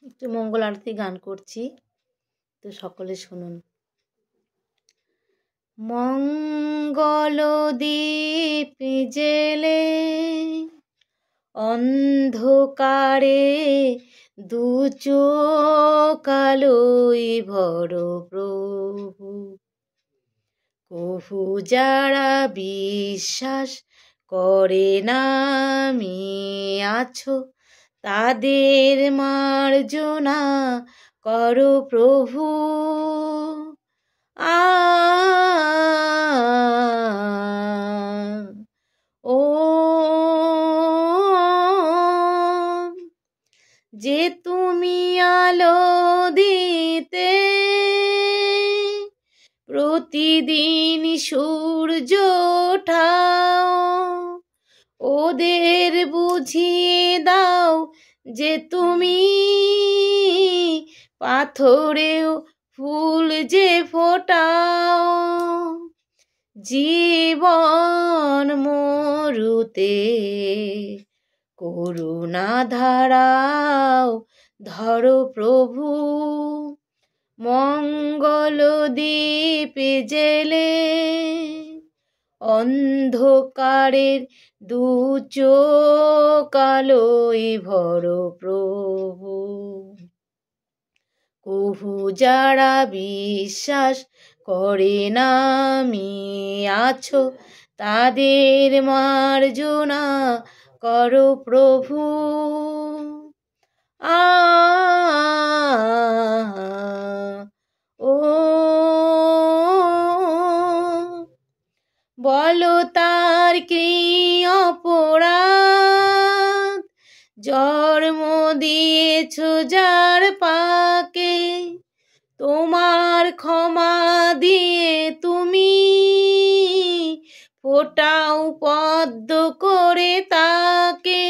একটু মঙ্গল আরতি গান করছি, তো সকলে শুনুন। মঙ্গল দীপ জেলে অন্ধকারে দু চোখ আলোয় ভরো প্রভু। কভু যারা বিশ্বাস করে নামি আছো, তাদের মার্জনা করো প্রভু। ও যে তুমি আলো দিতে প্রতিদিন সূর্য ওঠাও, ওদের বুঝিয়ে দাও যে তুমি পাথরেও ফুল যে ফোটাও। জীবন মরুতে করুণা ধারাও ধরো প্রভু। মঙ্গল দীপ জেলে অন্ধকারের দু চোখ আলোয় ভরো প্রভু। কভু যারা বিশ্বাস করে নামি আছো, তাদের মার্জনা করো প্রভু। ও বলো তার কি অপরাধ, জন্ম দিয়েছ যার পাকে, তোমার ক্ষমা দিয়ে তুমি ফোটাও পদ্ম করে তাকে।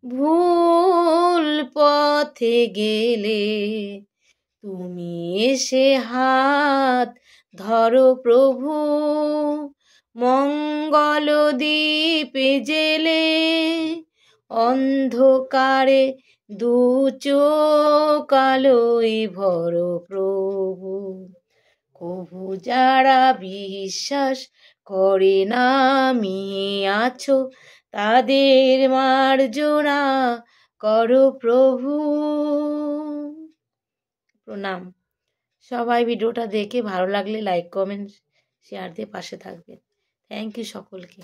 ভুল পথে গেলে তুমি এসে হাত ধরো প্রভু। মঙ্গল দীপ জেলে অন্ধকারে দু চোখ আলোয় ভরো প্রভু। কভু যারা বিশ্বাস করে নামি আছো, তাদের মার্জনা করো প্রভু। প্রণাম। সবাই ভিডিওটা দেখে ভালো লাগলে লাইক কমেন্ট শেয়ার দিয়ে পাশে থাকবেন। থ্যাংক ইউ সকলকে।